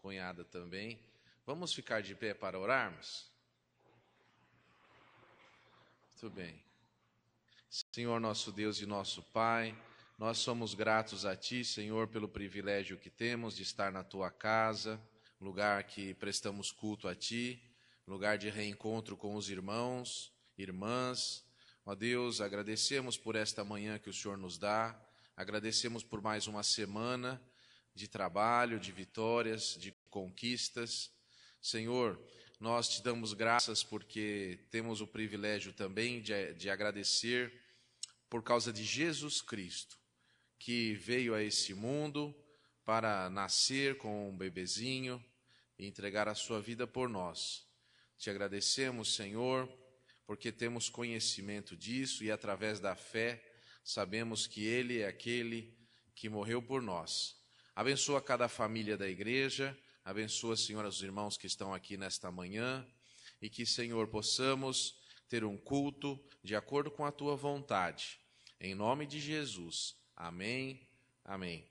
cunhada também. Vamos ficar de pé para orarmos? Muito bem. Senhor nosso Deus e nosso Pai, nós somos gratos a Ti, Senhor, pelo privilégio que temos de estar na Tua casa, lugar que prestamos culto a Ti, lugar de reencontro com os irmãos, irmãs. Ó Deus, agradecemos por esta manhã que o Senhor nos dá, agradecemos por mais uma semana de trabalho, de vitórias, de conquistas. Senhor, nós te damos graças porque temos o privilégio também de agradecer por causa de Jesus Cristo, que veio a esse mundo para nascer com um bebezinho e entregar a sua vida por nós. Te agradecemos, Senhor, porque temos conhecimento disso e através da fé sabemos que Ele é aquele que morreu por nós. Abençoa cada família da igreja, abençoa, Senhor, os irmãos que estão aqui nesta manhã e que, Senhor, possamos ter um culto de acordo com a Tua vontade. Em nome de Jesus. Amém. Amém.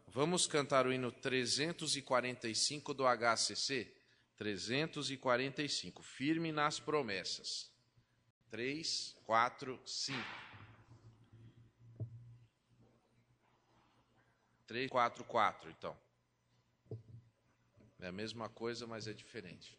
Vamos cantar o hino 345 do HCC. 345. Firme nas promessas. 3, 4, 5. 3, 4, 4, então. É a mesma coisa, mas é diferente.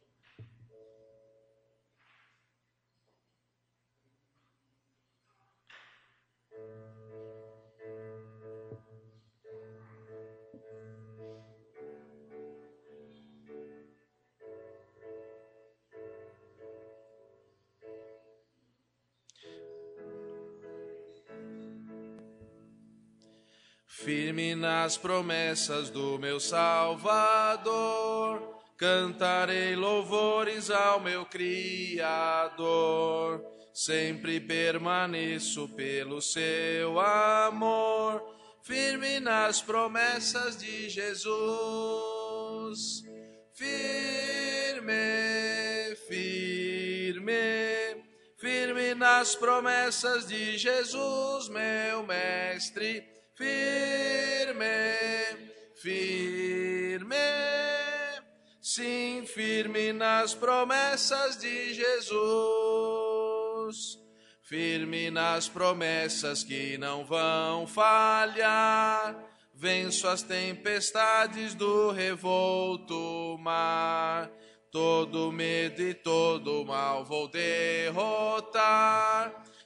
Firme nas promessas do meu Salvador, cantarei louvores ao meu Criador. Sempre permaneço pelo seu amor, firme nas promessas de Jesus. Firme, firme, firme nas promessas de Jesus, meu Mestre. Firme, firme, sim, firme nas promessas de Jesus. Firme nas promessas que não vão falhar. Venço as tempestades do revolto mar. Todo medo e todo mal vou derrotar.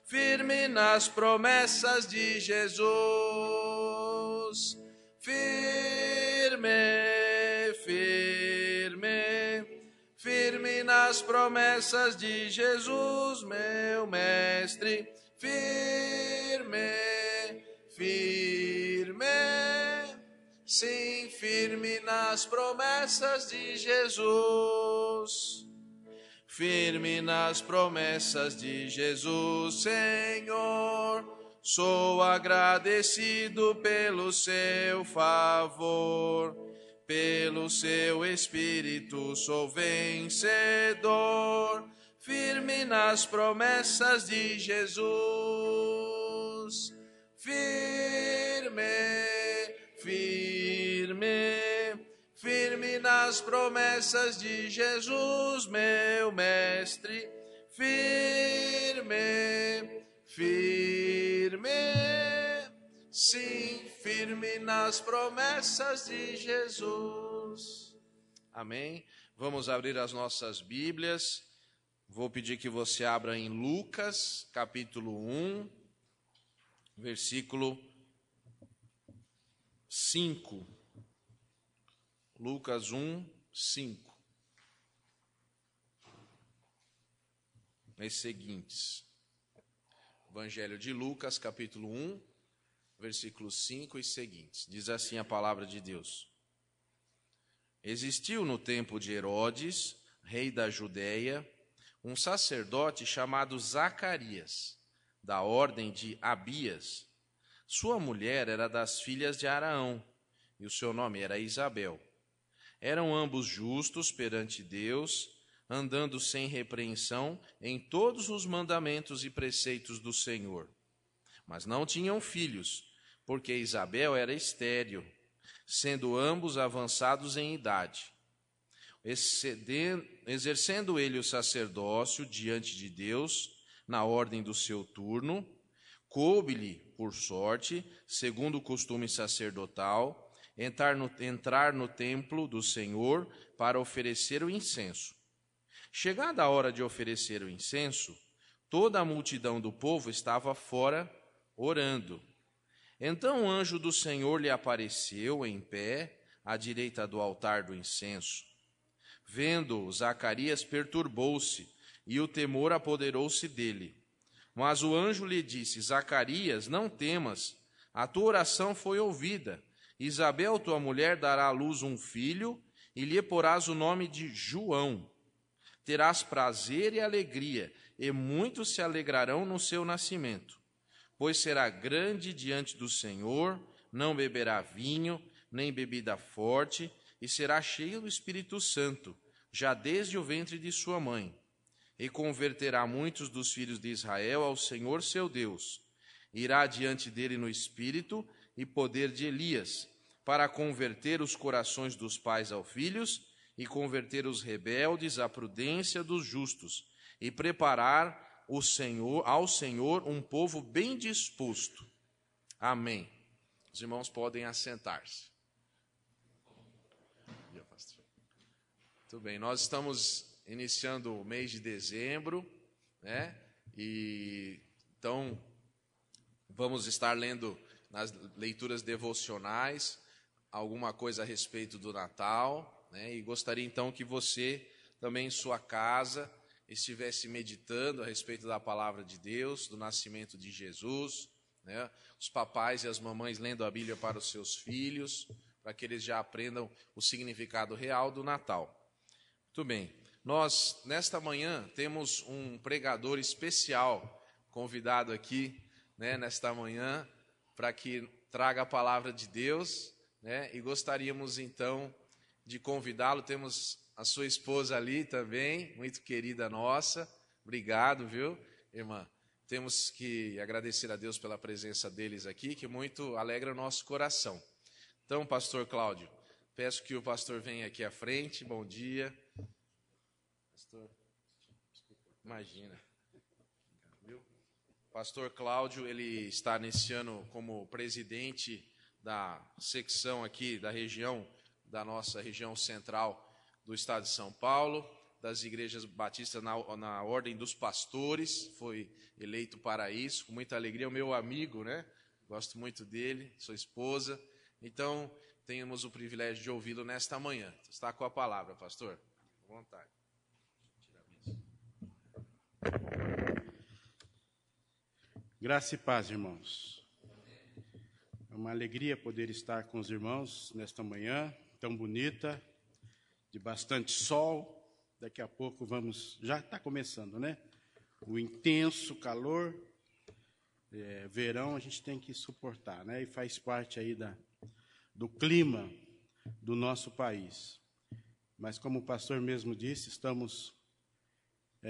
Firme nas promessas de Jesus. Firme, firme, firme nas promessas de Jesus, meu Mestre. Firme, firme, sim, firme nas promessas de Jesus. Firme nas promessas de Jesus, Senhor, sou agradecido pelo seu favor, pelo seu Espírito sou vencedor, firme nas promessas de Jesus. Firme, firme, firme nas promessas de Jesus, meu Mestre. Firme, firme, sim, firme nas promessas de Jesus. Amém? Vamos abrir as nossas Bíblias. Vou pedir que você abra em Lucas, capítulo 1, versículo 5. Lucas 1, 5. As seguintes. Evangelho de Lucas, capítulo 1, versículos 5 e seguintes. Diz assim a palavra de Deus. Existiu no tempo de Herodes, rei da Judéia, um sacerdote chamado Zacarias, da ordem de Abias. Sua mulher era das filhas de Araão, e o seu nome era Isabel. Eram ambos justos perante Deus, andando sem repreensão em todos os mandamentos e preceitos do Senhor. Mas não tinham filhos, porque Isabel era estéril, sendo ambos avançados em idade. exercendo ele o sacerdócio diante de Deus, na ordem do seu turno, coube-lhe, por sorte, segundo o costume sacerdotal, entrar no templo do Senhor para oferecer o incenso. Chegada a hora de oferecer o incenso, toda a multidão do povo estava fora orando. Então o anjo do Senhor lhe apareceu em pé, à direita do altar do incenso. Vendo-o, Zacarias perturbou-se, e o temor apoderou-se dele. Mas o anjo lhe disse: Zacarias, não temas, a tua oração foi ouvida. Isabel, tua mulher, dará à luz um filho, e lhe porás o nome de João. Terás prazer e alegria, e muitos se alegrarão no seu nascimento. Pois será grande diante do Senhor, não beberá vinho, nem bebida forte, e será cheio do Espírito Santo, já desde o ventre de sua mãe. E converterá muitos dos filhos de Israel ao Senhor seu Deus. Irá diante dele no espírito e poder de Elias, para converter os corações dos pais aos filhos e converter os rebeldes à prudência dos justos, e preparar ao Senhor um povo bem disposto. Amém. Os irmãos podem assentar-se. Muito bem, nós estamos iniciando o mês de dezembro, né? E então vamos estar lendo nas leituras devocionais alguma coisa a respeito do Natal, né? E gostaria então que você também em sua casa estivesse meditando a respeito da palavra de Deus, do nascimento de Jesus, né? Os papais e as mamães lendo a Bíblia para os seus filhos, para que eles já aprendam o significado real do Natal. Muito bem, nós nesta manhã temos um pregador especial convidado aqui, né, nesta manhã, para que traga a palavra de Deus, né? E gostaríamos então de convidá-lo. Temos a sua esposa ali também, muito querida nossa. Obrigado, viu, irmã? Temos que agradecer a Deus pela presença deles aqui, que muito alegra o nosso coração. Então, pastor Cláudio, peço que o pastor venha aqui à frente. Bom dia. Pastor, imagina. Viu? Pastor Cláudio, ele está nesse ano como presidente da secção aqui da região, da nossa região central do estado de São Paulo, das igrejas batistas na ordem dos pastores, foi eleito para isso, com muita alegria, o meu amigo, né? Gosto muito dele, sua esposa. Então, temos o privilégio de ouvi-lo nesta manhã. Está com a palavra, pastor. À vontade. Graça e paz, irmãos. É uma alegria poder estar com os irmãos nesta manhã tão bonita, de bastante sol. Daqui a pouco já está começando, né? O intenso calor, verão a gente tem que suportar, né? E faz parte aí do clima do nosso país. Mas como o pastor mesmo disse, estamos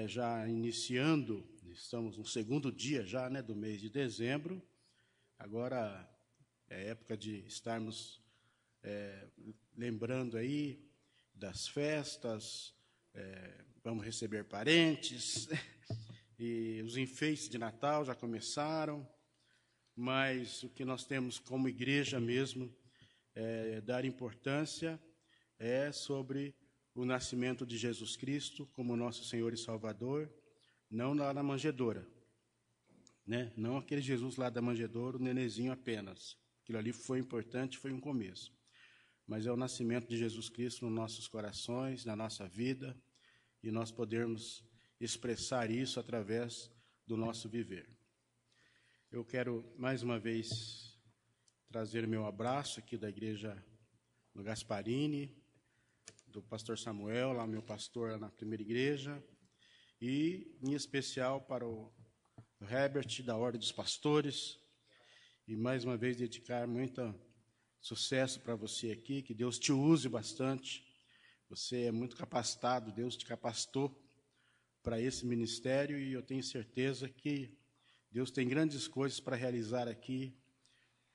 já iniciando, estamos no segundo dia já, né, do mês de dezembro. Agora é época de estarmos lembrando aí das festas, vamos receber parentes, e os enfeites de Natal já começaram, mas o que nós temos como igreja mesmo dar importância sobre o nascimento de Jesus Cristo como nosso Senhor e Salvador, não lá na manjedoura, né? Não aquele Jesus lá da manjedoura, o nenenzinho apenas. Aquilo ali foi importante, foi um começo. Mas é o nascimento de Jesus Cristo nos nossos corações, na nossa vida, e nós podermos expressar isso através do nosso viver. Eu quero, mais uma vez, trazer meu abraço aqui da igreja no Gasparini, do pastor Samuel, lá meu pastor na primeira igreja, e, em especial, para o Herbert, da Ordem dos Pastores, e, mais uma vez, dedicar muito sucesso para você aqui, que Deus te use bastante. Você é muito capacitado, Deus te capacitou para esse ministério, e eu tenho certeza que Deus tem grandes coisas para realizar aqui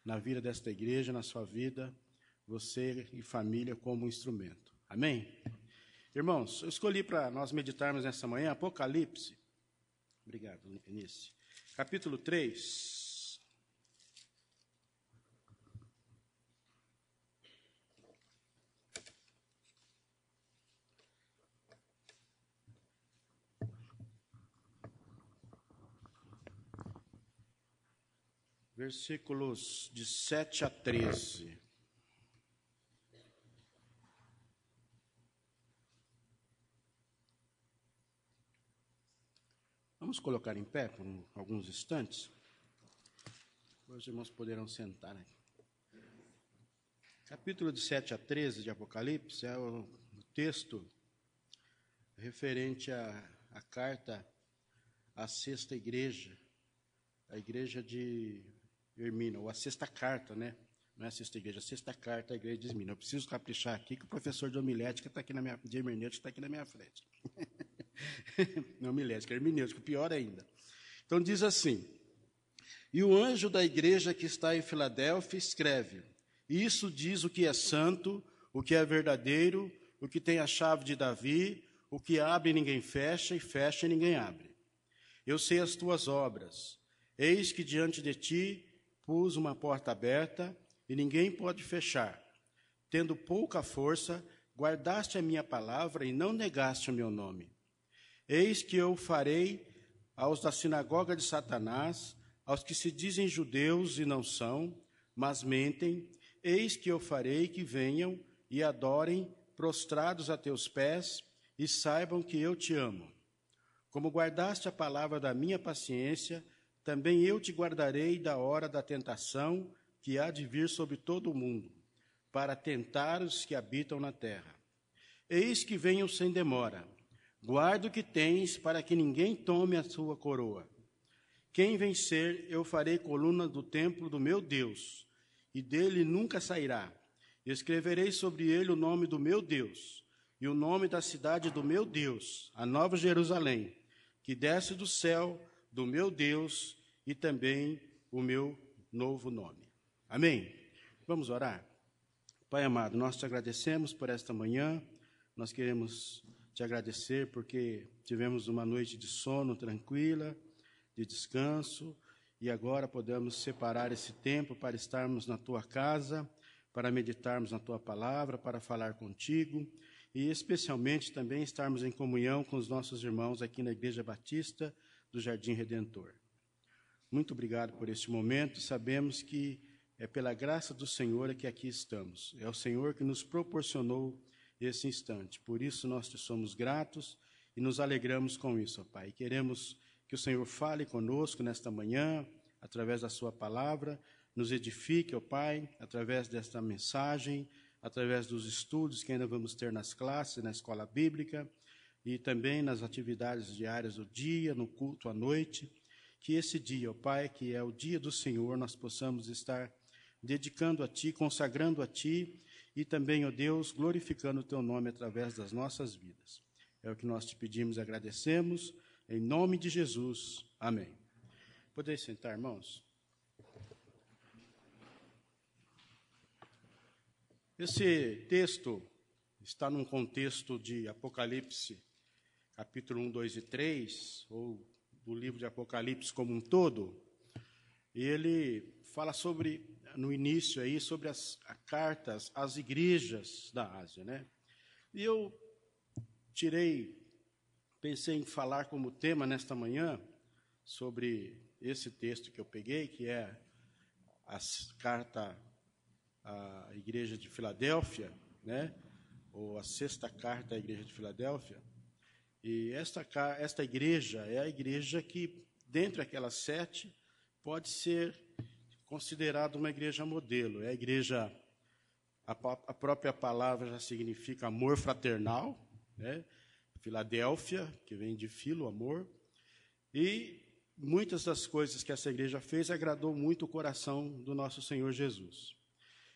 na vida desta igreja, na sua vida, você e família como instrumento. Amém? Irmãos, eu escolhi para nós meditarmos nessa manhã Apocalipse. Obrigado, Eunice. Capítulo 3. Versículos de 7 a 13. Vamos colocar em pé por alguns instantes. Os irmãos poderão sentar aqui. Capítulo de 7 a 13 de Apocalipse é o texto referente à carta à sexta igreja, a igreja de Esmirna, ou a sexta carta, né? Não é a sexta igreja, a sexta carta à igreja de Esmirna. Eu preciso caprichar aqui, que o professor de homilética está aqui de hermenêutica está aqui na minha frente. Não homilética, hermenêutica, pior ainda. Então diz assim: e o anjo da igreja que está em Filadélfia escreve: isso diz o que é santo, o que é verdadeiro, o que tem a chave de Davi, o que abre e ninguém fecha, e fecha e ninguém abre. Eu sei as tuas obras. Eis que diante de ti pus uma porta aberta, e ninguém pode fechar. Tendo pouca força, guardaste a minha palavra e não negaste o meu nome. Eis que eu farei aos da sinagoga de Satanás, aos que se dizem judeus e não são, mas mentem, eis que eu farei que venham e adorem prostrados a teus pés e saibam que eu te amo. Como guardaste a palavra da minha paciência, também eu te guardarei da hora da tentação que há de vir sobre todo o mundo, para tentar os que habitam na terra. Eis que venho sem demora. Guarda o que tens, para que ninguém tome a sua coroa. Quem vencer, eu farei coluna do templo do meu Deus, e dele nunca sairá. Escreverei sobre ele o nome do meu Deus, e o nome da cidade do meu Deus, a Nova Jerusalém, que desce do céu do meu Deus, e também o meu novo nome. Amém? Vamos orar? Pai amado, nós te agradecemos por esta manhã, nós queremos te agradecer porque tivemos uma noite de sono tranquila, de descanso, e agora podemos separar esse tempo para estarmos na tua casa, para meditarmos na tua palavra, para falar contigo, e especialmente também estarmos em comunhão com os nossos irmãos aqui na Igreja Batista do Jardim Redentor. Muito obrigado por este momento, sabemos que é pela graça do Senhor que aqui estamos, é o Senhor que nos proporcionou esse instante. Por isso nós te somos gratos e nos alegramos com isso, ó Pai. E queremos que o Senhor fale conosco nesta manhã, através da sua palavra, nos edifique, ó Pai, através desta mensagem, através dos estudos que ainda vamos ter nas classes, na escola bíblica, e também nas atividades diárias do dia, no culto à noite. Que esse dia, ó Pai, que é o dia do Senhor, nós possamos estar dedicando a Ti, consagrando a Ti, e também, ó Deus, glorificando o Teu nome através das nossas vidas. É o que nós te pedimos e agradecemos, em nome de Jesus. Amém. Podeis sentar, irmãos? Esse texto está num contexto de Apocalipse, capítulo 1, 2 e 3, ou do livro de Apocalipse como um todo, e ele fala sobre, no início aí, sobre as cartas às igrejas da Ásia, né? E eu pensei em falar como tema nesta manhã sobre esse texto que eu peguei, que é a carta à igreja de Filadélfia, né? Ou a sexta carta à igreja de Filadélfia. E esta igreja é a igreja que, dentre aquelas 7, pode ser considerada uma igreja modelo. É a igreja, a própria palavra já significa amor fraternal, né? Filadélfia, que vem de filo, amor. E muitas das coisas que essa igreja fez agradou muito o coração do nosso Senhor Jesus.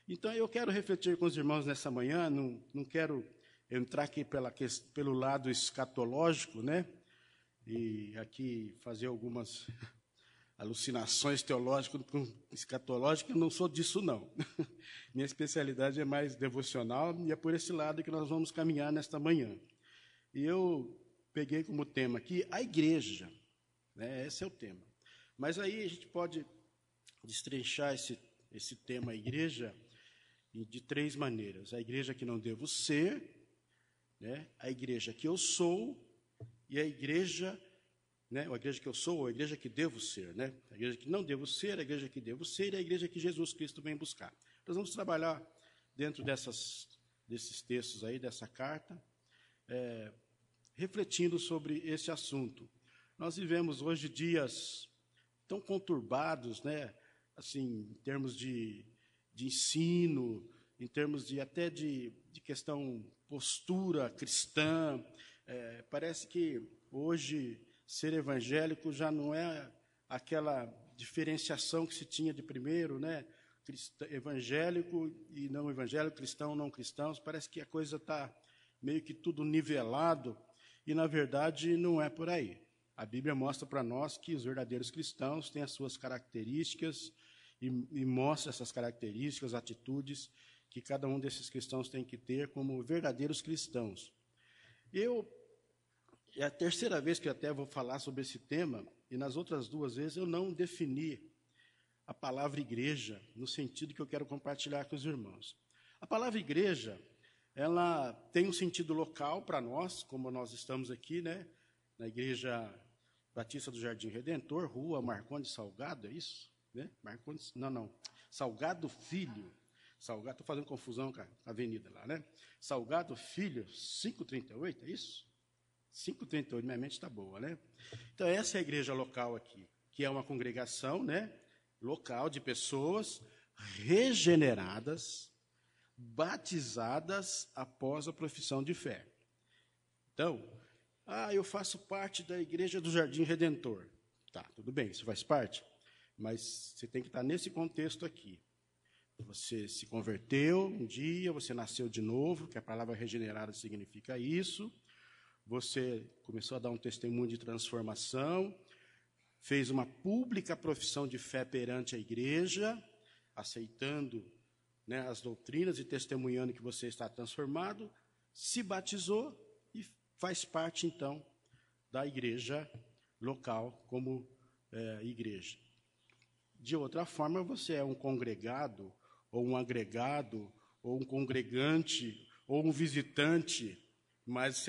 Então, eu quero refletir com os irmãos nessa manhã, não quero entrar aqui pelo lado escatológico, né? E aqui fazer algumas alucinações teológicas, escatológicas, eu não sou disso, não. Minha especialidade é mais devocional, e é por esse lado que nós vamos caminhar nesta manhã. E eu peguei como tema aqui a igreja, né? Esse é o tema. Mas aí a gente pode destrinchar esse tema, a igreja, de três maneiras. A igreja que não devo ser, né? A igreja que eu sou e a igreja, né? A igreja que eu sou ou a igreja que devo ser, né? A igreja que não devo ser, a igreja que devo ser e a igreja que Jesus Cristo vem buscar. Nós vamos trabalhar dentro desses textos aí, dessa carta, refletindo sobre esse assunto. Nós vivemos hoje dias tão conturbados, né? Assim, em termos de ensino, em termos até de questão postura cristã. Parece que hoje ser evangélico já não é aquela diferenciação que se tinha de primeiro, né? Evangélico e não evangélico, cristão, não cristãos. Parece que a coisa está meio que tudo nivelado e, na verdade, não é por aí. A Bíblia mostra para nós que os verdadeiros cristãos têm as suas características e mostra essas características, atitudes que cada um desses cristãos tem que ter como verdadeiros cristãos. É a terceira vez que eu até vou falar sobre esse tema, e nas outras duas vezes eu não defini a palavra igreja no sentido que eu quero compartilhar com os irmãos. A palavra igreja, ela tem um sentido local para nós, como nós estamos aqui, né, na Igreja Batista do Jardim Redentor, Rua Marcondes Salgado, é isso? Né? Marcondes, não. Salgado Filho. Salgado, estou fazendo confusão com a avenida lá, né? Salgado Filho, 538, é isso? 538, minha mente está boa, né? Então, essa é a igreja local aqui, que é uma congregação, né, local de pessoas regeneradas, batizadas após a profissão de fé. Então, eu faço parte da Igreja do Jardim Redentor. Tá, tudo bem, você faz parte, mas você tem que estar nesse contexto aqui. Você se converteu um dia, você nasceu de novo, que a palavra regenerada significa isso. Você começou a dar um testemunho de transformação, fez uma pública profissão de fé perante a igreja, aceitando, né, as doutrinas e testemunhando que você está transformado, se batizou e faz parte, então, da igreja local como igreja. De outra forma, você é um congregado, ou um agregado, ou um congregante, ou um visitante, mas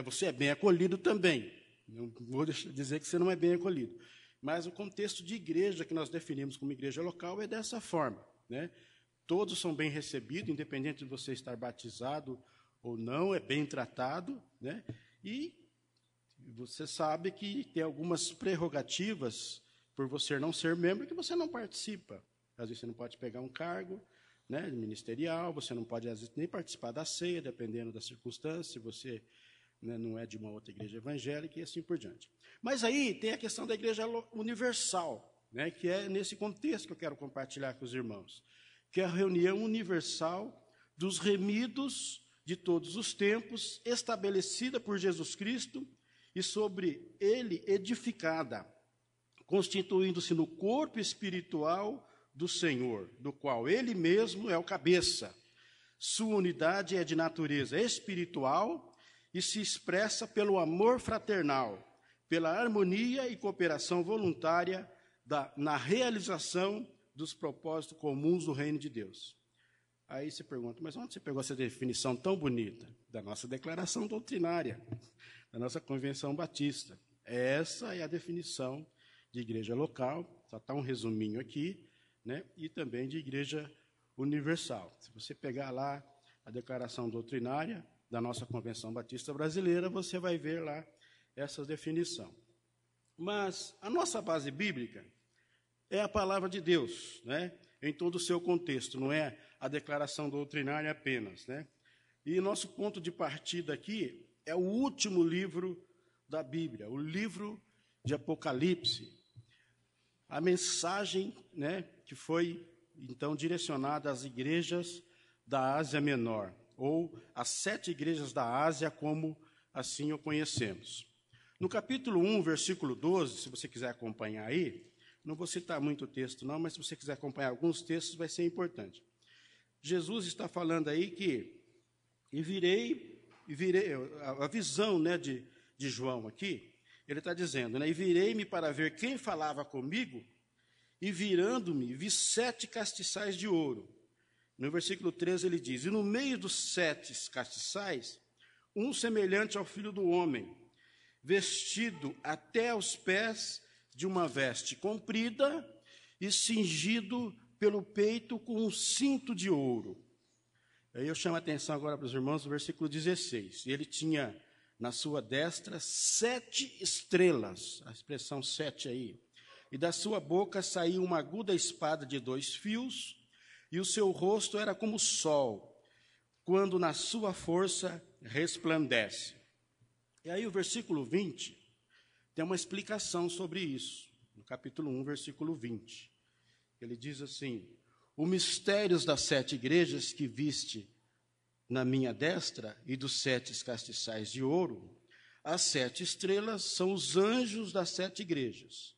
você é bem acolhido também. Não vou dizer que você não é bem acolhido. Mas o contexto de igreja que nós definimos como igreja local é dessa forma, né? Todos são bem recebidos, independente de você estar batizado ou não, é bem tratado, né? E você sabe que tem algumas prerrogativas por você não ser membro que você não participa. Às vezes você não pode pegar um cargo, né, ministerial, você não pode às vezes nem participar da ceia, dependendo da circunstância, se você, né, não é de uma outra igreja evangélica e assim por diante. Mas aí tem a questão da igreja universal, né, que é nesse contexto que eu quero compartilhar com os irmãos, que é a reunião universal dos remidos de todos os tempos, estabelecida por Jesus Cristo e sobre ele edificada, constituindo-se no corpo espiritual do Senhor, do qual ele mesmo é o cabeça. Sua unidade é de natureza espiritual e se expressa pelo amor fraternal, pela harmonia e cooperação voluntária na realização dos propósitos comuns do reino de Deus. Aí você pergunta, mas onde você pegou essa definição tão bonita? Da nossa declaração doutrinária, da nossa convenção batista. Essa é a definição de igreja local, só está um resuminho aqui, né? E também de igreja universal. Se você pegar lá a declaração doutrinária da nossa Convenção Batista Brasileira, você vai ver lá essa definição. Mas a nossa base bíblica é a palavra de Deus, né? Em todo o seu contexto, não é a declaração doutrinária apenas, né? E nosso ponto de partida aqui é o último livro da Bíblia, o livro de Apocalipse. A mensagem, né, que foi, então, direcionada às igrejas da Ásia Menor, ou às 7 igrejas da Ásia, como assim o conhecemos. No capítulo 1, versículo 12, se você quiser acompanhar aí, não vou citar muito texto não, mas se você quiser acompanhar alguns textos, vai ser importante. Jesus está falando aí que, e virei e virei, a visão, né, de João aqui, ele está dizendo, né, e virei-me para ver quem falava comigo, e virando-me, vi 7 castiçais de ouro. No versículo 13 ele diz, e no meio dos 7 castiçais, um semelhante ao Filho do Homem, vestido até aos pés de uma veste comprida e cingido pelo peito com um cinto de ouro. Aí eu chamo a atenção agora para os irmãos do versículo 16. E ele tinha na sua destra 7 estrelas, a expressão 7 aí. E da sua boca saía uma aguda espada de 2 fios, e o seu rosto era como o sol, quando na sua força resplandece. E aí o versículo 20 tem uma explicação sobre isso. No capítulo 1, versículo 20. Ele diz assim, os mistérios das 7 igrejas que viste na minha destra e dos 7 castiçais de ouro, as 7 estrelas são os anjos das 7 igrejas.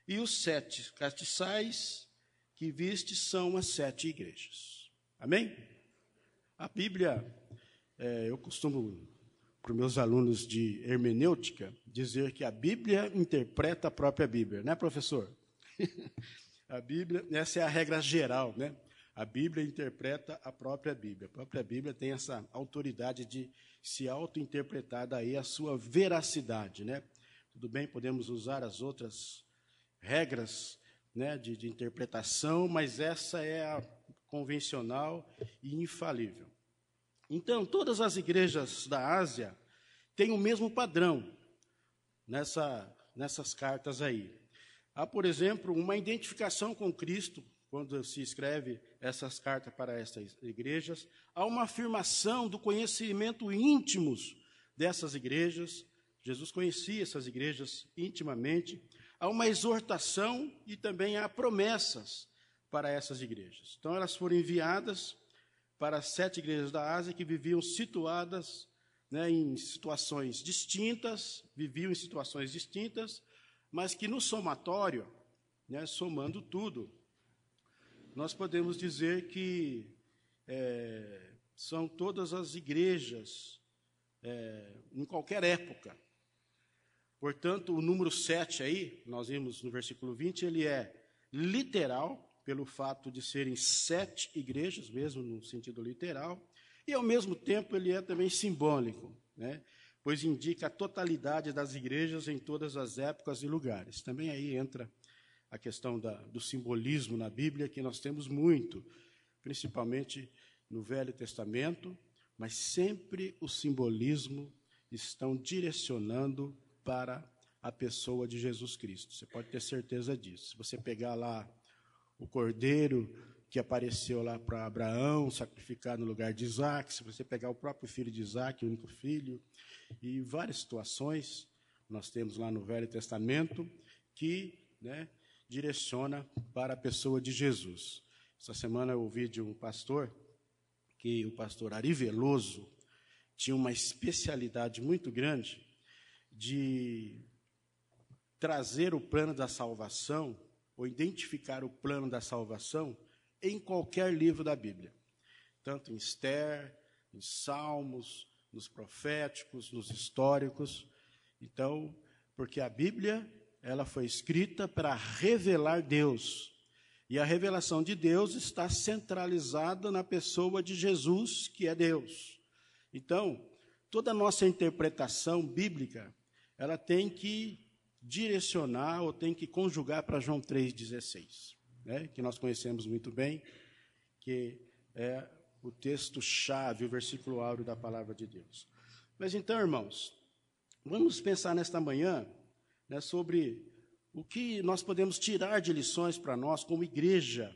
E os 7 castiçais que viste são as 7 igrejas. Amém? A Bíblia, eu costumo, para os meus alunos de hermenêutica, dizer que a Bíblia interpreta a própria Bíblia, né, professor? A Bíblia, essa é a regra geral, né? A Bíblia interpreta a própria Bíblia. A própria Bíblia tem essa autoridade de se auto-interpretar, daí a sua veracidade, né? Tudo bem, podemos usar as outras regras, né, de interpretação, mas essa é a convencional e infalível. Então, todas as igrejas da Ásia têm o mesmo padrão nessas cartas aí. Há, por exemplo, uma identificação com Cristo, quando se escreve essas cartas para essas igrejas. Há uma afirmação do conhecimento íntimos dessas igrejas. Jesus conhecia essas igrejas intimamente. Há uma exortação e também há promessas para essas igrejas. Então, elas foram enviadas para as 7 igrejas da Ásia que viviam situadas, né, em situações distintas, mas que no somatório, né, somando tudo, nós podemos dizer que são todas as igrejas em qualquer época. Portanto, o número 7 aí, nós vimos no versículo 20, ele é literal, pelo fato de serem 7 igrejas, mesmo no sentido literal, e ao mesmo tempo ele é também simbólico, né? Pois indica a totalidade das igrejas em todas as épocas e lugares. Também aí entra a questão do simbolismo na Bíblia, que nós temos muito, principalmente no Velho Testamento, mas sempre o simbolismo estão direcionando para a pessoa de Jesus Cristo. Você pode ter certeza disso. Se você pegar lá o cordeiro que apareceu lá para Abraão, sacrificar no lugar de Isaac, se você pegar o próprio filho de Isaac, o único filho, e várias situações nós temos lá no Velho Testamento que, né, direciona para a pessoa de Jesus. Essa semana eu ouvi de um pastor, que o pastor Ari Veloso tinha uma especialidade muito grande de trazer o plano da salvação, ou identificar o plano da salvação, em qualquer livro da Bíblia. Tanto em Esther, em Salmos, nos proféticos, nos históricos. Então, porque a Bíblia, ela foi escrita para revelar Deus. E a revelação de Deus está centralizada na pessoa de Jesus, que é Deus. Então, toda a nossa interpretação bíblica, ela tem que direcionar ou tem que conjugar para João 3,16, né, que nós conhecemos muito bem, que é o texto-chave, o versículo áureo da palavra de Deus. Mas então, irmãos, vamos pensar nesta manhã, né, sobre o que nós podemos tirar de lições para nós, como igreja,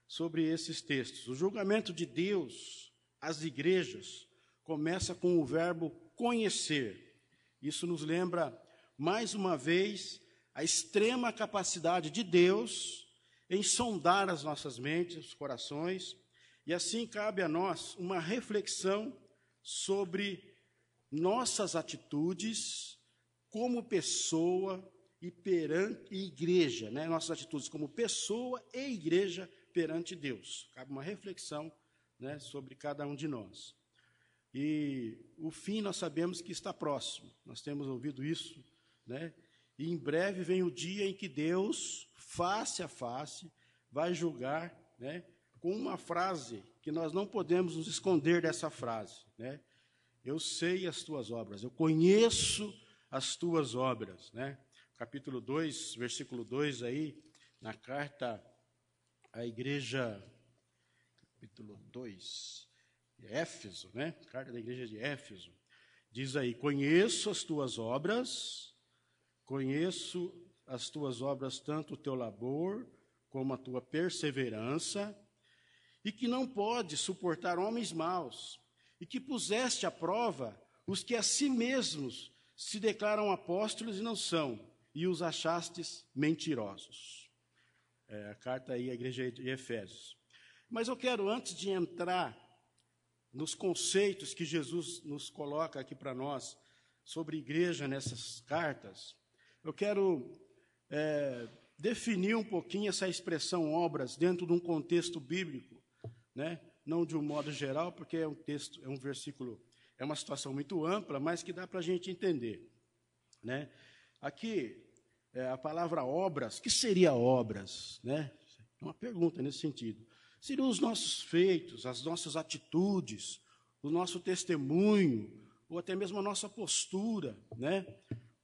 sobre esses textos. O julgamento de Deus às igrejas começa com o verbo conhecer. Isso nos lembra, mais uma vez, a extrema capacidade de Deus em sondar as nossas mentes, os corações, e assim cabe a nós uma reflexão sobre nossas atitudes como pessoa e perante igreja, né? Nossas atitudes como pessoa e igreja perante Deus. Cabe uma reflexão, né, sobre cada um de nós. e o fim nós sabemos que está próximo. Nós temos ouvido isso, né? E em breve vem o dia em que Deus, face a face, vai julgar, né? Com uma frase que nós não podemos nos esconder dessa frase, né? Eu sei as tuas obras, eu conheço as tuas obras, né? Capítulo 2, versículo 2 aí, na carta à igreja, capítulo 2, de Éfeso, né? Carta da igreja de Éfeso, diz aí: conheço as tuas obras, tanto o teu labor como a tua perseverança, e que não podes suportar homens maus, e que puseste à prova os que a si mesmos se declaram apóstolos e não são, e os achastes mentirosos. A carta aí à igreja de Efésios. Mas eu quero, antes de entrar nos conceitos que Jesus nos coloca aqui para nós sobre igreja nessas cartas, eu quero definir um pouquinho essa expressão obras dentro de um contexto bíblico, né? Não de um modo geral, porque é um texto, é um versículo, é uma situação muito ampla, mas que dá para a gente entender, né? Aqui, a palavra obras, o que seria obras, né? É uma pergunta nesse sentido. Seriam os nossos feitos, as nossas atitudes, o nosso testemunho, ou até mesmo a nossa postura, né?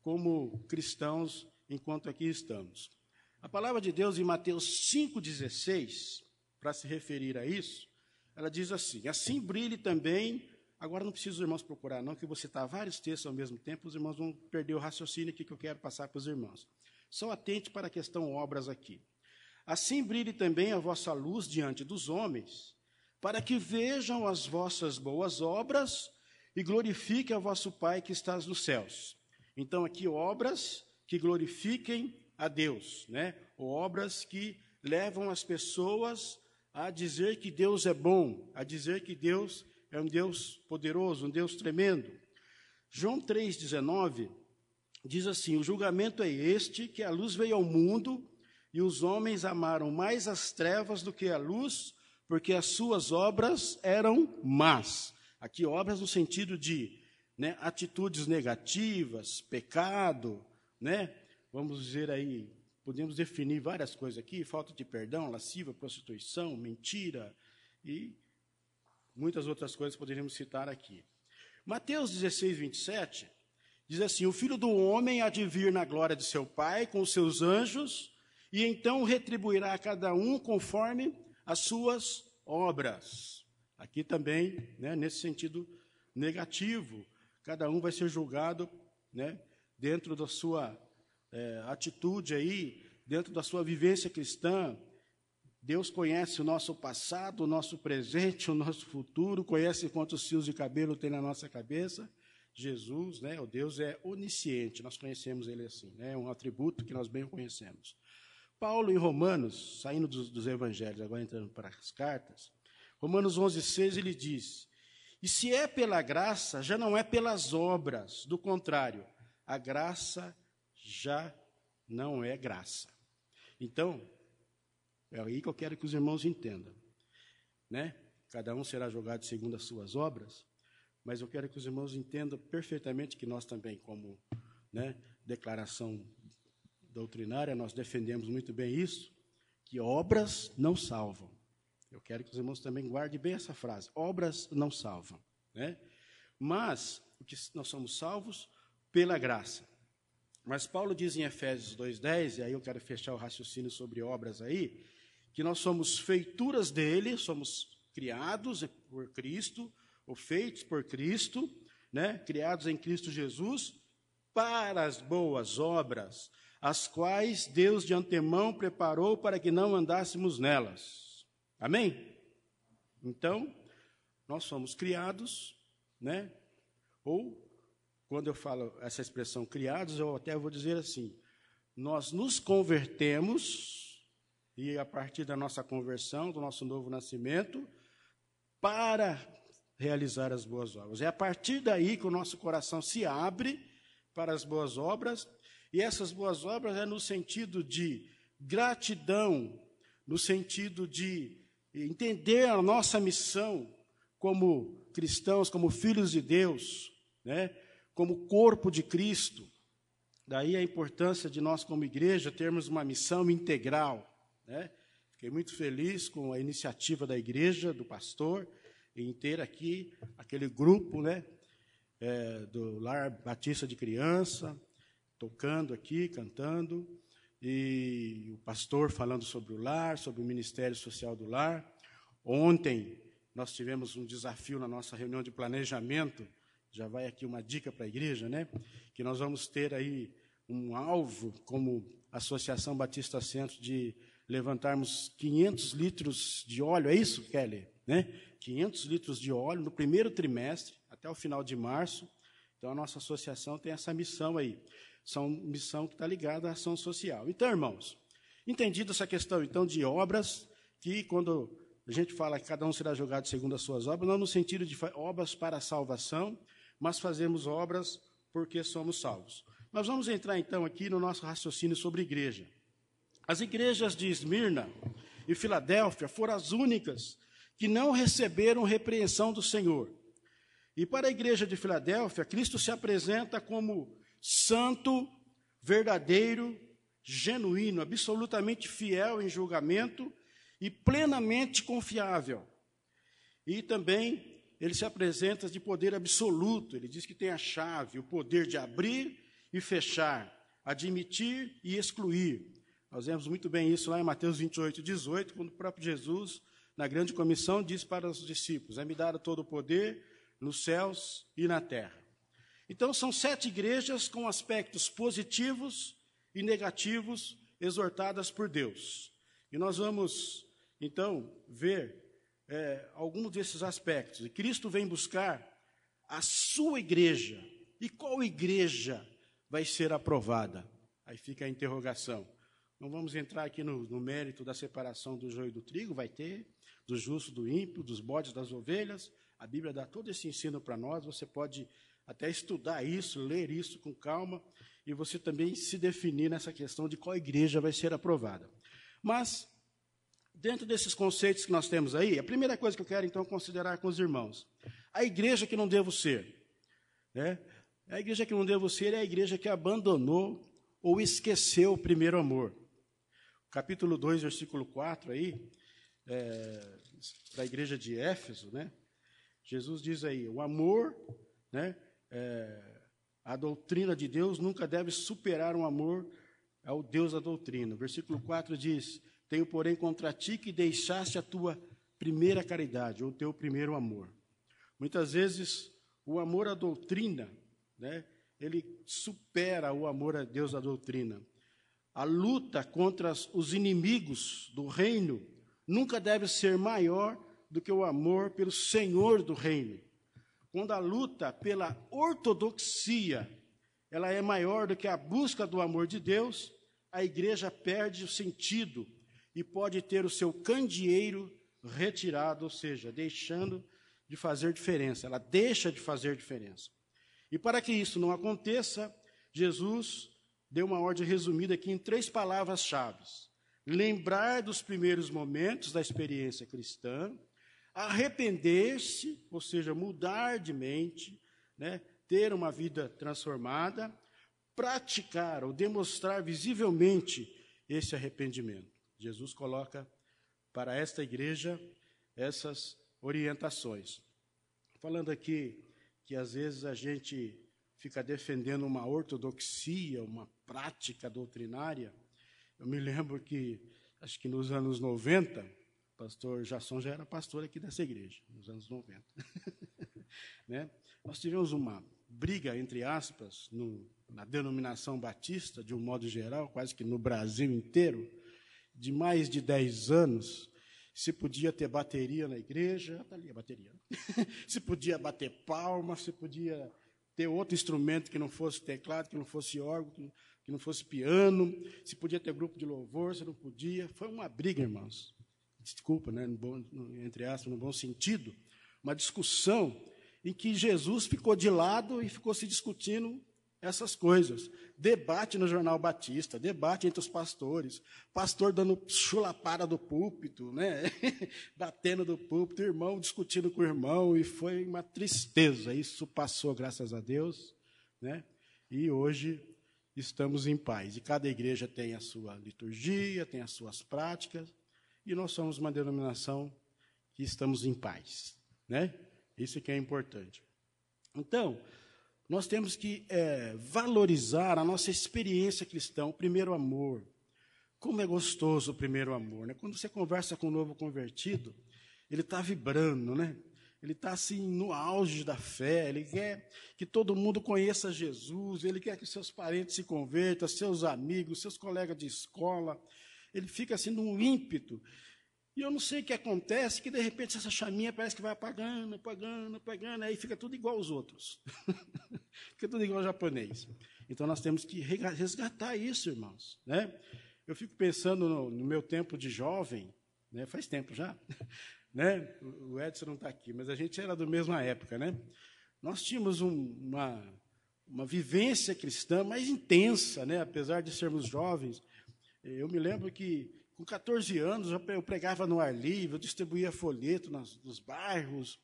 Como cristãos, enquanto aqui estamos. A palavra de Deus em Mateus 5,16, para se referir a isso, ela diz assim: assim brilhe também. Agora não precisa os irmãos procurar, não, que eu vou citar vários textos ao mesmo tempo, os irmãos vão perder o raciocínio aqui que eu quero passar para os irmãos. Só atente para a questão obras aqui. Assim brilhe também a vossa luz diante dos homens, para que vejam as vossas boas obras e glorifiquem a vosso Pai que estás nos céus. Então, aqui, obras que glorifiquem a Deus, né? Ou obras que levam as pessoas a dizer que Deus é bom, a dizer que Deus é um Deus poderoso, um Deus tremendo. João 3,19 diz assim: o julgamento é este, que a luz veio ao mundo, e os homens amaram mais as trevas do que a luz, porque as suas obras eram más. Aqui, obras no sentido de, né, atitudes negativas, pecado, né? Vamos dizer aí, podemos definir várias coisas aqui: falta de perdão, lascívia, prostituição, mentira e muitas outras coisas poderíamos citar aqui. Mateus 16:27 diz assim: o Filho do Homem há de vir na glória de seu Pai com os seus anjos, e então retribuirá a cada um conforme as suas obras. Aqui também, né, nesse sentido negativo, cada um vai ser julgado, né, dentro da sua atitude aí, dentro da sua vivência cristã. Deus conhece o nosso passado, o nosso presente, o nosso futuro, conhece quantos fios de cabelo tem na nossa cabeça. Jesus, né, o Deus é onisciente, nós conhecemos ele assim, né, é um atributo que nós bem conhecemos. Paulo, em Romanos, saindo dos evangelhos, agora entrando para as cartas, Romanos 11:6, ele diz: e se é pela graça, já não é pelas obras, do contrário, a graça já não é graça. Então, é aí que eu quero que os irmãos entendam, né? Cada um será julgado segundo as suas obras, mas eu quero que os irmãos entendam perfeitamente que nós também, como, né, declaração doutrinária, nós defendemos muito bem isso, que obras não salvam. Eu quero que os irmãos também guardem bem essa frase: obras não salvam, né? Mas o que nós somos salvos pela graça. Mas Paulo diz em Efésios 2:10, e aí eu quero fechar o raciocínio sobre obras aí, que nós somos feituras dele, somos criados por Cristo, ou feitos por Cristo, né? Criados em Cristo Jesus, para as boas obras, as quais Deus de antemão preparou para que não andássemos nelas. Amém? Então, nós somos criados, né? Ou, quando eu falo essa expressão criados, eu até vou dizer assim: nós nos convertemos, e a partir da nossa conversão, do nosso novo nascimento, para realizar as boas obras. É a partir daí que o nosso coração se abre para as boas obras, e essas boas obras é no sentido de gratidão, no sentido de entender a nossa missão como cristãos, como filhos de Deus, né, como corpo de Cristo. Daí a importância de nós, como igreja, termos uma missão integral, né? Fiquei muito feliz com a iniciativa da igreja, do pastor, em ter aqui aquele grupo, né, do Lar Batista de Criança, tocando aqui, cantando, e o pastor falando sobre o lar, sobre o Ministério Social do Lar. Ontem nós tivemos um desafio na nossa reunião de planejamento, já vai aqui uma dica para a igreja, né? Que nós vamos ter aí um alvo, como Associação Batista Centro, de levantarmos 500 litros de óleo, é isso, Kelly? Né? 500 litros de óleo no primeiro trimestre, até o final de março. Então, a nossa associação tem essa missão aí. São missão que está ligada à ação social. Então, irmãos, entendido essa questão, então, de obras, que quando a gente fala que cada um será julgado segundo as suas obras, não no sentido de obras para a salvação, mas fazemos obras porque somos salvos. Nós vamos entrar, então, aqui no nosso raciocínio sobre igreja. As igrejas de Esmirna e Filadélfia foram as únicas que não receberam repreensão do Senhor. E para a igreja de Filadélfia, Cristo se apresenta como santo, verdadeiro, genuíno, absolutamente fiel em julgamento e plenamente confiável. E também ele se apresenta de poder absoluto. Ele diz que tem a chave, o poder de abrir e fechar, admitir e excluir. Nós vemos muito bem isso lá em Mateus 28, 18, quando o próprio Jesus, na grande comissão, diz para os discípulos: é-me dado todo o poder nos céus e na terra. Então, são 7 igrejas com aspectos positivos e negativos, exortadas por Deus. E nós vamos, então, ver alguns desses aspectos. E Cristo vem buscar a sua igreja. E qual igreja vai ser aprovada? Aí fica a interrogação. Não vamos entrar aqui no mérito da separação do joio e do trigo, vai ter, do justo, do ímpio, dos bodes, das ovelhas. A Bíblia dá todo esse ensino para nós, você pode até estudar isso, ler isso com calma, e você também se definir nessa questão de qual igreja vai ser aprovada. Mas, dentro desses conceitos que nós temos aí, a primeira coisa que eu quero, então, considerar com os irmãos, a igreja que não devo ser, né? A igreja que não devo ser é a igreja que abandonou ou esqueceu o primeiro amor. Capítulo 2, versículo 4, aí, para a igreja de Éfeso, né? Jesus diz aí, o amor, né, a doutrina de Deus nunca deve superar um amor ao Deus da doutrina. Versículo 4 diz, tenho, porém, contra ti que deixaste a tua primeira caridade, ou o teu primeiro amor. Muitas vezes, o amor à doutrina, né, ele supera o amor a Deus da doutrina. A luta contra os inimigos do reino nunca deve ser maior do que o amor pelo Senhor do reino. Quando a luta pela ortodoxia, ela é maior do que a busca do amor de Deus, a igreja perde o sentido e pode ter o seu candeeiro retirado, ou seja, deixando de fazer diferença. Ela deixa de fazer diferença. E para que isso não aconteça, Jesus deu uma ordem resumida aqui em 3 palavras-chave. Lembrar dos primeiros momentos da experiência cristã, arrepender-se, ou seja, mudar de mente, né, ter uma vida transformada, praticar ou demonstrar visivelmente esse arrependimento. Jesus coloca para esta igreja essas orientações. Falando aqui que às vezes a gente fica defendendo uma ortodoxia, uma prática doutrinária. Eu me lembro que, acho que nos anos 90, o pastor Jasson já era pastor aqui dessa igreja, nos anos 90. Né? Nós tivemos uma briga, entre aspas, na denominação batista, de um modo geral, quase que no Brasil inteiro, de mais de 10 anos, se podia ter bateria na igreja, está ali a bateria, se podia bater palma, se podia ter outro instrumento que não fosse teclado, que não fosse órgão, que não fosse piano, se podia ter grupo de louvor, se não podia. Foi uma briga, irmãos. Desculpa, né, entre aspas, no bom sentido, uma discussão em que Jesus ficou de lado e ficou se discutindo essas coisas. Debate no Jornal Batista, debate entre os pastores, pastor dando chulapada do púlpito, né? Batendo do púlpito, irmão discutindo com o irmão, e foi uma tristeza. Isso passou, graças a Deus, né? E hoje estamos em paz. E cada igreja tem a sua liturgia, tem as suas práticas, e nós somos uma denominação que estamos em paz, né? Isso que é importante. Então, nós temos que valorizar a nossa experiência cristã, o primeiro amor. Como é gostoso o primeiro amor, né? Quando você conversa com um novo convertido, ele está vibrando, né? Ele está assim no auge da fé, ele quer que todo mundo conheça Jesus, ele quer que seus parentes se convertam, seus amigos, seus colegas de escola. Ele fica assim num ímpeto. E eu não sei o que acontece, que de repente essa chaminha parece que vai apagando, apagando, apagando, aí fica tudo igual aos outros. Fica tudo igual ao japonês. Então nós temos que resgatar isso, irmãos, né? Eu fico pensando no meu tempo de jovem, né? Faz tempo já, né? O Edson não está aqui, mas a gente era da mesma época, né? Nós tínhamos uma vivência cristã mais intensa, né? Apesar de sermos jovens. Eu me lembro que com 14 anos, eu pregava no ar livre, eu distribuía folheto nos bairros,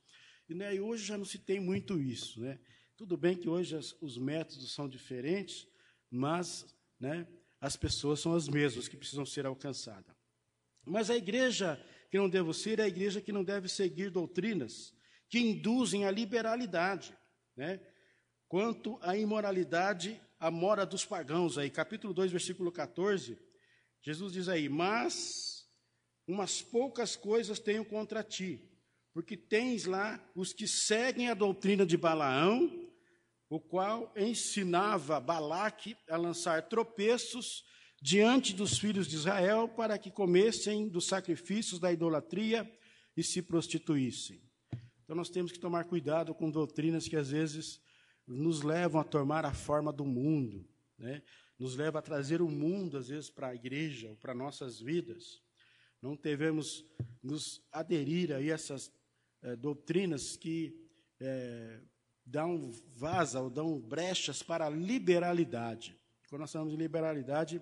e hoje já não se tem muito isso, né? Tudo bem que hoje os métodos são diferentes, mas, né, as pessoas são as mesmas que precisam ser alcançadas. Mas a igreja que não deve ser é a igreja que não deve seguir doutrinas que induzem a liberalidade, né? Quanto à imoralidade, a mora dos pagãos, aí, capítulo 2, versículo 14, Jesus diz aí, mas umas poucas coisas tenho contra ti, porque tens lá os que seguem a doutrina de Balaão, o qual ensinava Balaque a lançar tropeços diante dos filhos de Israel para que comessem dos sacrifícios da idolatria e se prostituíssem. Então nós temos que tomar cuidado com doutrinas que às vezes nos levam a tomar a forma do mundo, né? Nos leva a trazer o mundo, às vezes, para a igreja ou para nossas vidas. Não devemos nos aderir a essas doutrinas que dão vaza ou dão brechas para a liberalidade. Quando nós falamos de liberalidade,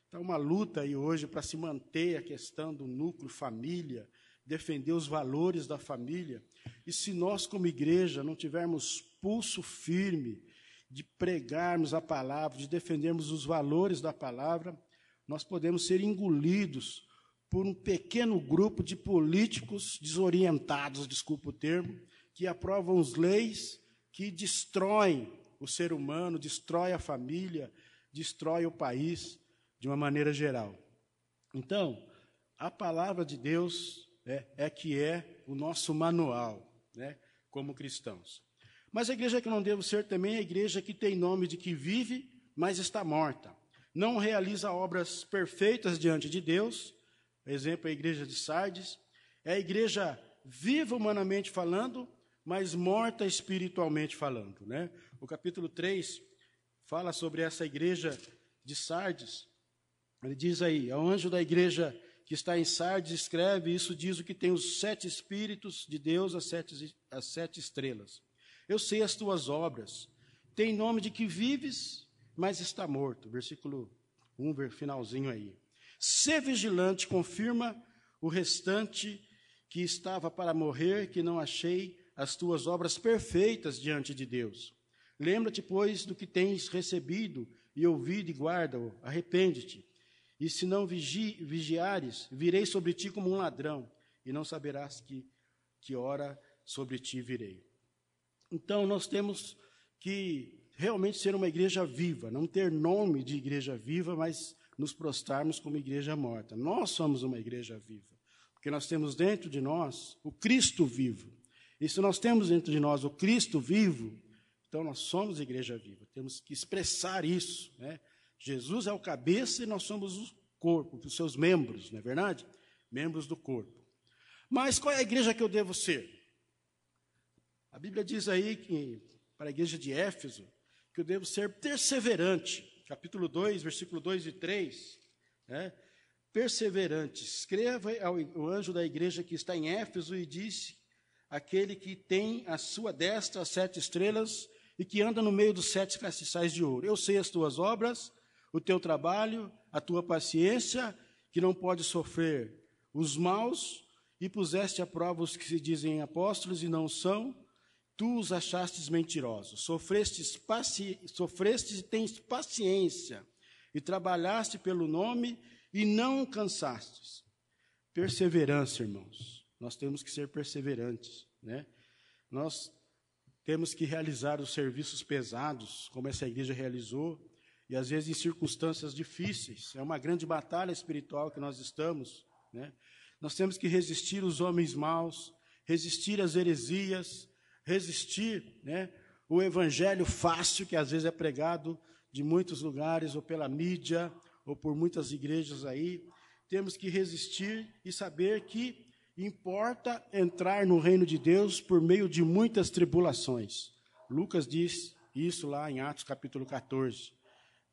está uma luta aí hoje para se manter a questão do núcleo família, defender os valores da família. E se nós, como igreja, não tivermos pulso firme de pregarmos a palavra, de defendermos os valores da palavra, nós podemos ser engolidos por um pequeno grupo de políticos desorientados, desculpa o termo, que aprovam as leis que destroem o ser humano, destrói a família, destrói o país de uma maneira geral. Então, a palavra de Deus é que é o nosso manual, né, como cristãos. Mas a igreja que não devo ser também é a igreja que tem nome de que vive, mas está morta. Não realiza obras perfeitas diante de Deus. Exemplo, a igreja de Sardes. É a igreja viva humanamente falando, mas morta espiritualmente falando, né? O capítulo 3 fala sobre essa igreja de Sardes. Ele diz aí, ao anjo da igreja que está em Sardes, escreve, isso diz o que tem os 7 espíritos de Deus, as sete estrelas. Eu sei as tuas obras, tem nome de que vives, mas está morto. Versículo 1, finalzinho aí. Sê vigilante, confirma o restante que estava para morrer, que não achei as tuas obras perfeitas diante de Deus. Lembra-te, pois, do que tens recebido e ouvido e guarda-o, arrepende-te. E se não vigiares, virei sobre ti como um ladrão, e não saberás que hora sobre ti virei. Então, nós temos que realmente ser uma igreja viva, não ter nome de igreja viva, mas nos prostrarmos como igreja morta. Nós somos uma igreja viva, porque nós temos dentro de nós o Cristo vivo. E se nós temos dentro de nós o Cristo vivo, então nós somos igreja viva. Temos que expressar isso, né? Jesus é o cabeça e nós somos o corpo, os seus membros, não é verdade? Membros do corpo. Mas qual é a igreja que eu devo ser? A Bíblia diz aí, que, para a igreja de Éfeso, que eu devo ser perseverante. Capítulo 2, versículo 2 e 3. Né? Perseverante. Escreva ao anjo da igreja que está em Éfeso e disse, aquele que tem à sua destra as 7 estrelas e que anda no meio dos 7 castiçais de ouro. Eu sei as tuas obras, o teu trabalho, a tua paciência, que não pode sofrer os maus, e puseste à prova os que se dizem apóstolos e não são, tu os achastes mentirosos. Sofrestes e tens paciência, e trabalhaste pelo nome e não cansastes. Perseverança, irmãos. Nós temos que ser perseverantes, né? Nós temos que realizar os serviços pesados, como essa igreja realizou, e às vezes em circunstâncias difíceis. É uma grande batalha espiritual que nós estamos, né? Nós temos que resistir os homens maus, resistir às heresias, resistir, né, o evangelho fácil que às vezes é pregado de muitos lugares, ou pela mídia, ou por muitas igrejas aí. Temos que resistir e saber que importa entrar no reino de Deus por meio de muitas tribulações. Lucas diz isso lá em Atos capítulo 14,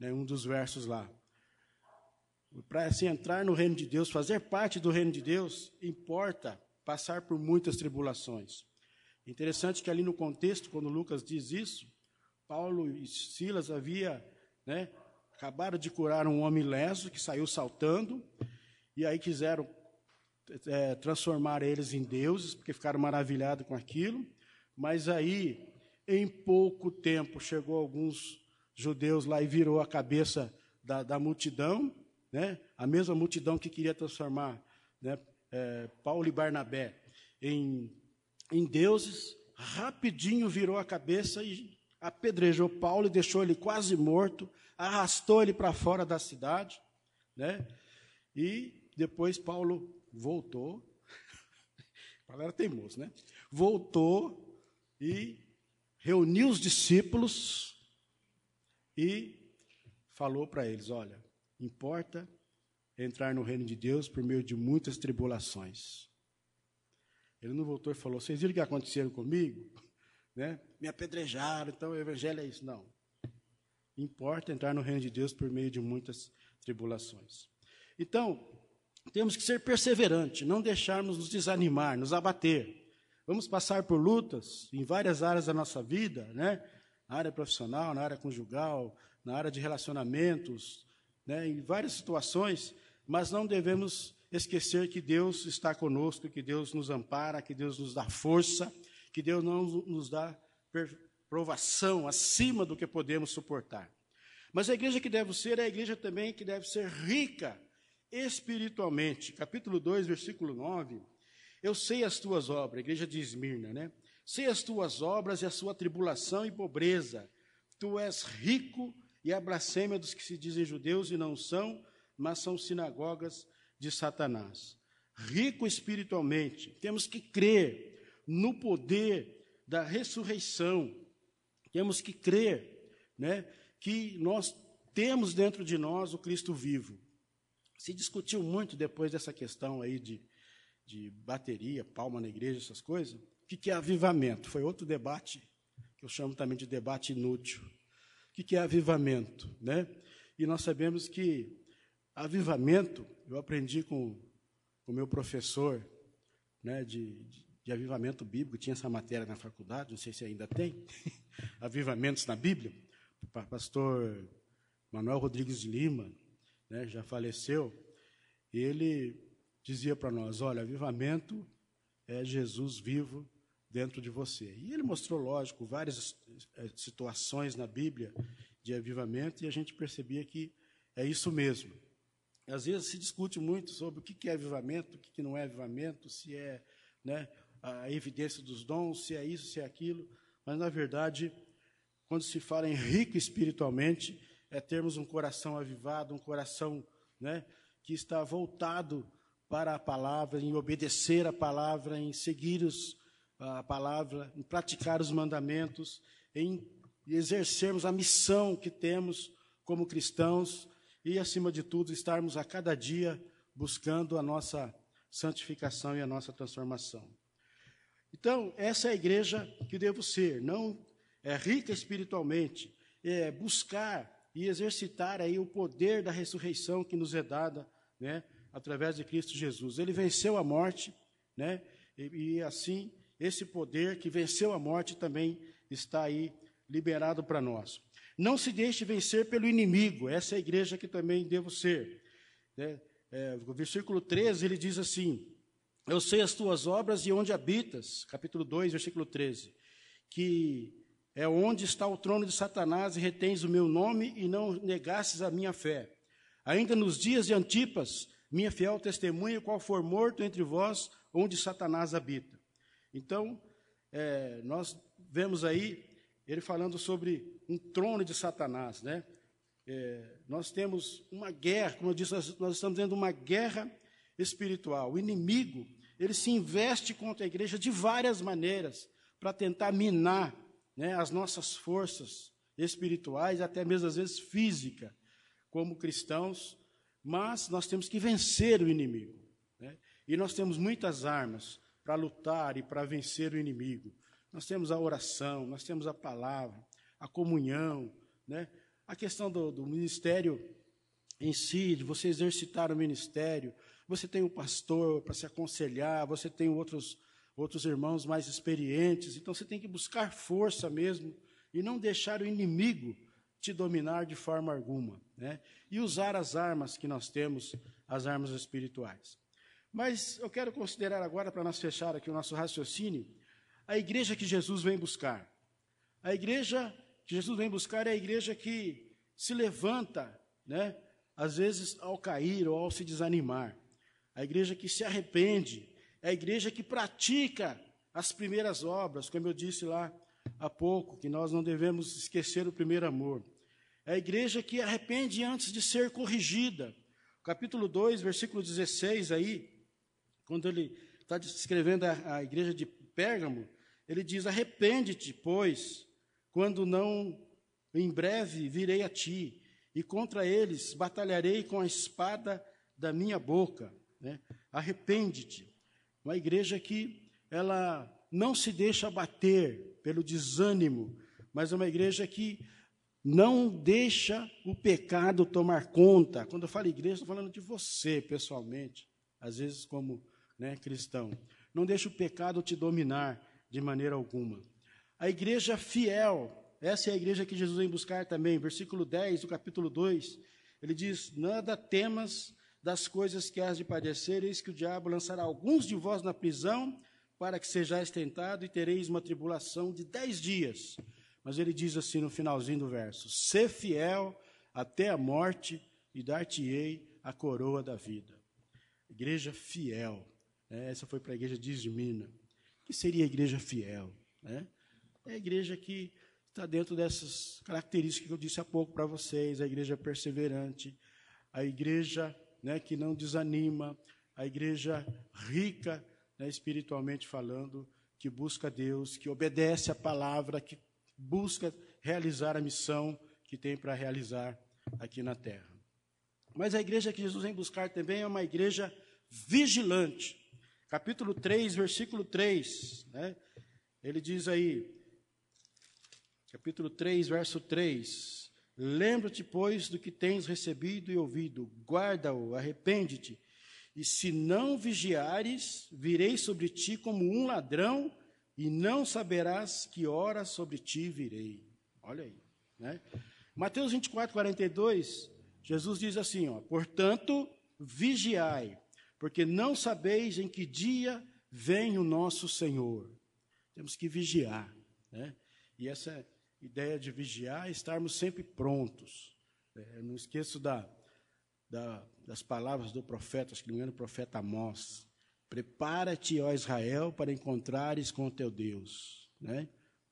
né, um dos versos lá. Para se entrar no reino de Deus, fazer parte do reino de Deus, importa passar por muitas tribulações. Interessante que ali no contexto, quando Lucas diz isso, Paulo e Silas acabaram de curar um homem leso que saiu saltando, e aí quiseram transformar eles em deuses, porque ficaram maravilhados com aquilo, mas aí, em pouco tempo, chegou alguns judeus lá e virou a cabeça da multidão, né? A mesma multidão que queria transformar, né, Paulo e Barnabé em deuses, rapidinho virou a cabeça e apedrejou Paulo e deixou ele quase morto, arrastou ele para fora da cidade, né? E depois Paulo voltou, Paulo era teimoso, né? Voltou e reuniu os discípulos e falou para eles: olha, importa entrar no reino de Deus por meio de muitas tribulações. Ele não voltou e falou: vocês viram o que aconteceram comigo? Né? Me apedrejaram, então o evangelho é isso. Não. Importa entrar no reino de Deus por meio de muitas tribulações. Então, temos que ser perseverantes, não deixarmos nos desanimar, nos abater. Vamos passar por lutas em várias áreas da nossa vida, né? Na área profissional, na área conjugal, na área de relacionamentos, né? Em várias situações, mas não devemos esquecer que Deus está conosco, que Deus nos ampara, que Deus nos dá força, que Deus não nos dá provação acima do que podemos suportar. Mas a igreja que deve ser é a igreja também que deve ser rica espiritualmente. Capítulo 2, versículo 9. Eu sei as tuas obras, a igreja de Esmirna, né? Sei as tuas obras e a sua tribulação e pobreza. Tu és rico e a blasfêmia dos que se dizem judeus e não são, mas são sinagogas de Satanás. Rico espiritualmente, temos que crer no poder da ressurreição. Temos que crer, né, que nós temos dentro de nós o Cristo vivo. Se discutiu muito depois dessa questão aí de bateria, palma na igreja, essas coisas. O que é avivamento? Foi outro debate, que eu chamo também de debate inútil. O que é avivamento, né? E nós sabemos que avivamento, eu aprendi com o meu professor, né, de avivamento bíblico, tinha essa matéria na faculdade, não sei se ainda tem, avivamentos na Bíblia, o pastor Manuel Rodrigues de Lima, né, já faleceu, e ele dizia para nós: olha, avivamento é Jesus vivo dentro de você. E ele mostrou, lógico, várias situações na Bíblia de avivamento, e a gente percebia que é isso mesmo. Às vezes se discute muito sobre o que é avivamento, o que não é avivamento, se é, né, a evidência dos dons, se é isso, se é aquilo, mas, na verdade, quando se fala em rico espiritualmente, é termos um coração avivado, um coração, né, que está voltado para a palavra, em obedecer a palavra, em seguir a palavra, em praticar os mandamentos, em exercermos a missão que temos como cristãos e, acima de tudo, estarmos a cada dia buscando a nossa santificação e a nossa transformação. Então, essa é a igreja que devo ser, não é rica espiritualmente, é buscar e exercitar aí o poder da ressurreição que nos é dada, né, através de Cristo Jesus. Ele venceu a morte, né, e assim, esse poder que venceu a morte também está aí liberado para nós. Não se deixe vencer pelo inimigo, essa é a igreja que também devo ser. O versículo 13, ele diz assim: eu sei as tuas obras e onde habitas, capítulo 2, versículo 13, que é onde está o trono de Satanás e retens o meu nome e não negastes a minha fé. Ainda nos dias de Antipas, minha fiel testemunha, qual for morto entre vós, onde Satanás habita. Então, nós vemos aí ele falando sobre um trono de Satanás, né? Nós temos uma guerra, como eu disse, nós estamos tendo uma guerra espiritual. O inimigo, ele se investe contra a igreja de várias maneiras para tentar minar, né, as nossas forças espirituais, até mesmo às vezes física, como cristãos, mas nós temos que vencer o inimigo, né? E nós temos muitas armas para lutar e para vencer o inimigo. Nós temos a oração, nós temos a palavra, a comunhão, né? A questão do ministério em si, de você exercitar o ministério. Você tem um pastor para se aconselhar, você tem outros irmãos mais experientes. Então, você tem que buscar força mesmo e não deixar o inimigo te dominar de forma alguma, né? E usar as armas que nós temos, as armas espirituais. Mas eu quero considerar agora, para nós fechar aqui o nosso raciocínio, a igreja que Jesus vem buscar. A igreja que Jesus vem buscar é a igreja que se levanta, né, às vezes ao cair ou ao se desanimar. A igreja que se arrepende, é a igreja que pratica as primeiras obras, como eu disse lá há pouco, que nós não devemos esquecer o primeiro amor. É a igreja que arrepende antes de ser corrigida. Capítulo 2, versículo 16, aí, quando ele está descrevendo a igreja de Pérgamo, ele diz: arrepende-te, pois, quando não, em breve virei a ti, e contra eles batalharei com a espada da minha boca, né? Arrepende-te. Uma igreja que ela não se deixa abater pelo desânimo, mas é uma igreja que não deixa o pecado tomar conta. Quando eu falo igreja, estou falando de você, pessoalmente, às vezes como, né, cristão. Não deixa o pecado te dominar de maneira alguma. A igreja fiel, essa é a igreja que Jesus vem buscar também. Versículo 10 do capítulo 2, ele diz: nada temas das coisas que hás de padecer, eis que o diabo lançará alguns de vós na prisão, para que sejais tentado, e tereis uma tribulação de 10 dias. Mas ele diz assim no finalzinho do verso: sê fiel até a morte, e dar-te-ei a coroa da vida. Igreja fiel. Essa foi para a igreja de Esmina. O que seria a igreja fiel, né? É a igreja que está dentro dessas características que eu disse há pouco para vocês: a igreja perseverante, a igreja, né, que não desanima, a igreja rica, né, espiritualmente falando, que busca Deus, que obedece a palavra, que busca realizar a missão que tem para realizar aqui na terra. Mas a igreja que Jesus vem buscar também é uma igreja vigilante. Capítulo 3, versículo 3, né? Ele diz aí, capítulo 3, verso 3: lembra-te, pois, do que tens recebido e ouvido, guarda-o, arrepende-te, e se não vigiares, virei sobre ti como um ladrão, e não saberás que hora sobre ti virei. Olha aí, né? Mateus 24, 42, Jesus diz assim, ó: portanto, vigiai, porque não sabeis em que dia vem o nosso Senhor. Temos que vigiar, né? E essa ideia de vigiar é estarmos sempre prontos. Não esqueço das palavras do profeta, acho que não era o profeta Amós: prepara-te, ó Israel, para encontrares com o teu Deus, né?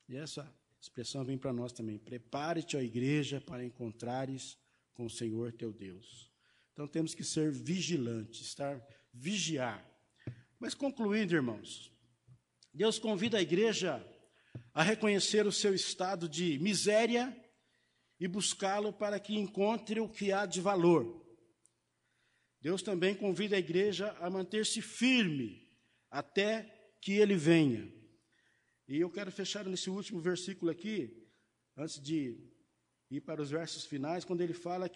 E essa expressão vem para nós também: prepare-te, ó igreja, para encontrares com o Senhor teu Deus. Então temos que ser vigilantes, vigiar. Mas concluindo, irmãos, Deus convida a igreja a reconhecer o seu estado de miséria e buscá-lo para que encontre o que há de valor. Deus também convida a igreja a manter-se firme até que ele venha. E eu quero fechar nesse último versículo aqui, antes de ir para os versos finais, quando ele fala